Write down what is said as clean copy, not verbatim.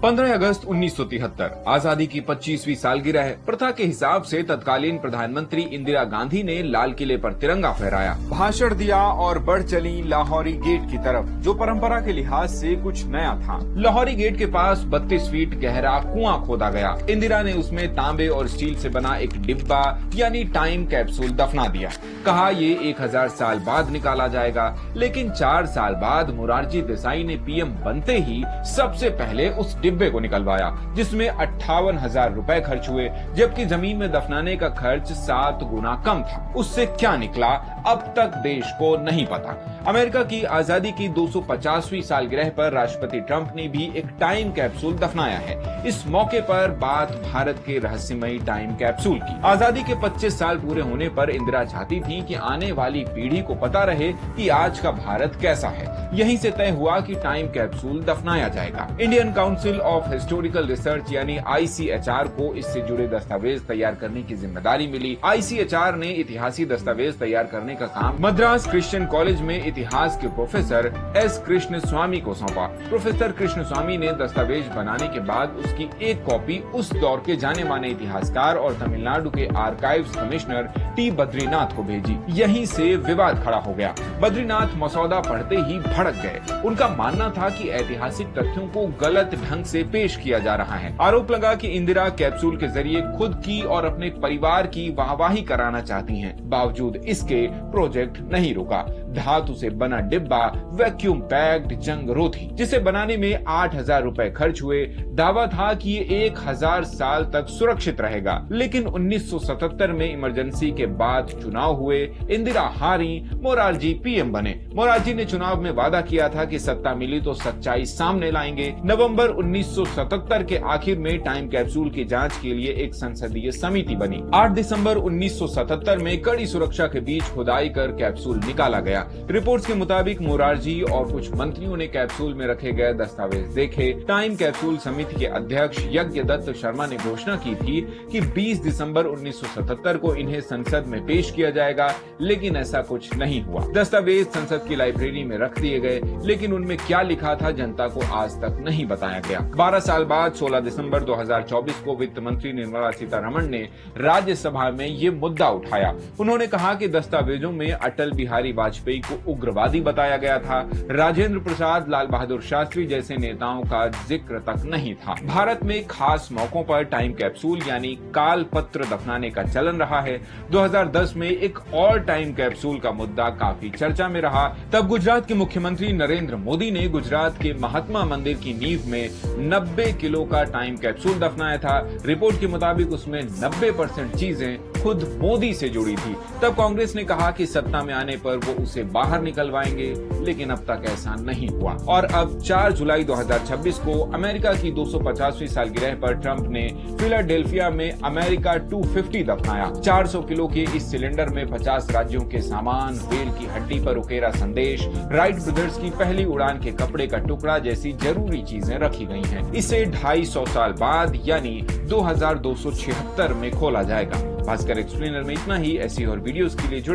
15 अगस्त 1973 आजादी की 25वीं सालगिरह है। प्रथा के हिसाब से तत्कालीन प्रधानमंत्री इंदिरा गांधी ने लाल किले पर तिरंगा फहराया, भाषण दिया और बढ़ चली लाहौरी गेट की तरफ, जो परंपरा के लिहाज से कुछ नया था। लाहौरी गेट के पास 32 फीट गहरा कुआं खोदा गया। इंदिरा ने उसमें तांबे और स्टील से बना एक डिब्बा यानी टाइम कैप्सूल दफना दिया। कहा ये 1000 साल बाद निकाला जाएगा, लेकिन 4 साल बाद मोरारजी देसाई ने पीएम बनते ही सबसे पहले उस डिब्बे को निकलवाया, जिसमें 58,000 रुपए खर्च हुए, जबकि जमीन में दफनाने का खर्च 7 गुना कम था। उससे क्या निकला अब तक देश को नहीं पता। अमेरिका की आजादी की 250वीं सालगिरह पर राष्ट्रपति ट्रंप ने भी एक टाइम कैप्सूल दफनाया है। इस मौके पर बात भारत के रहस्यमयी टाइम कैप्सूल की। आजादी के 25 साल पूरे होने पर इंदिरा चाहती थी कि आने वाली पीढ़ी को पता रहे कि आज का भारत कैसा है। यहीं से तय हुआ कि टाइम कैप्सूल दफनाया जाएगा। Indian council of historical research यानी ICHR को इससे जुड़े दस्तावेज तैयार करने की जिम्मेदारी मिली। ICHR ने इतिहासी दस्तावेज तैयार करने का काम मद्रास क्रिश्चियन कॉलेज में इतिहास के प्रोफेसर S कृष्ण स्वामी को सौंपा। प्रोफेसर कृष्ण स्वामी ने दस्तावेज बनाने के बाद उसकी एक कॉपी उस दौर के जाने माने इतिहासकार और तमिलनाडु के आर्काइव्स कमिश्नर T बद्रीनाथ को भेजी। यहीं से विवाद खड़ा हो गया। बद्रीनाथ मसौदा पढ़ते ही भड़क गए। उनका मानना था कि ऐतिहासिक तथ्यों को गलत ढंग से पेश किया जा रहा है। आरोप लगा कि इंदिरा कैप्सूल के जरिए खुद की और अपने परिवार की वाहवाही कराना चाहती हैं। बावजूद इसके प्रोजेक्ट नहीं रुका। धातु से बना डिब्बा वैक्यूम पैक्ड जंगरोधी, जिसे बनाने में 8,000 रुपए खर्च हुए। दावा था कि ये 1000 साल तक सुरक्षित रहेगा, लेकिन 1977 में इमरजेंसी के बाद चुनाव हुए। इंदिरा हारी, मोरारजी पीएम बने। मोरारजी ने चुनाव में वादा किया था कि सत्ता मिली तो सच्चाई सामने लाएंगे। नवंबर 1977 के आखिर में टाइम कैप्सूल की जांच के लिए एक संसदीय समिति बनी। 8 दिसंबर 1977 में कड़ी सुरक्षा के बीच खुदाई कर कैप्सूल निकाला गया। रिपोर्ट्स के मुताबिक मोरारजी और कुछ मंत्रियों ने कैप्सूल में रखे गए दस्तावेज देखे। टाइम कैप्सूल समिति के अध्यक्ष यज्ञदत्त शर्मा ने घोषणा की थी कि 20 दिसंबर 1977 को इन्हें संसद में पेश किया जाएगा, लेकिन ऐसा कुछ नहीं हुआ। दस्तावेज संसद की लाइब्रेरी में रख दिए गए, लेकिन उनमें क्या लिखा था जनता को आज तक नहीं बताया गया। 12 साल बाद 16 दिसंबर 2024 को वित्त मंत्री निर्मला सीतारमण ने राज्यसभा में ये मुद्दा उठाया। उन्होंने कहा कि दस्तावेजों में अटल बिहारी वाजपेयी को उग्रवादी बताया गया था। राजेंद्र प्रसाद, लाल बहादुर शास्त्री जैसे नेताओं का जिक्र तक नहीं था। भारत में खास मौकों पर टाइम कैप्सूल यानी काल पत्र दफनाने का चलन रहा है। 2010 में एक और टाइम कैप्सूल का मुद्दा काफी चर्चा में रहा। तब गुजरात के मुख्यमंत्री नरेंद्र मोदी ने गुजरात के महात्मा मंदिर की नींव में 90 किलो का टाइम कैप्सूल दफनाया था। रिपोर्ट के मुताबिक उसमें 90% चीजें खुद मोदी से जुड़ी थी। तब कांग्रेस ने कहा कि सत्ता में आने पर वो उसे बाहर निकलवाएंगे, लेकिन अब तक ऐसा नहीं हुआ। और अब 4 जुलाई 2026 को अमेरिका की 250वीं सालगिरह पर ट्रंप ने फिलाडेल्फिया में अमेरिका 250 दफनाया। 400 किलो के इस सिलेंडर में 50 राज्यों के सामान, रेल की हड्डी पर उकेरा संदेश, राइट ब्रदर्स की पहली उड़ान के कपड़े का टुकड़ा जैसी जरूरी चीजें रखी गई हैं। इसे 250 साल बाद यानी 2276 में खोला जाएगा। भास्कर एक्सप्लेनर में इतना ही। ऐसी और वीडियोस के लिए जुड़े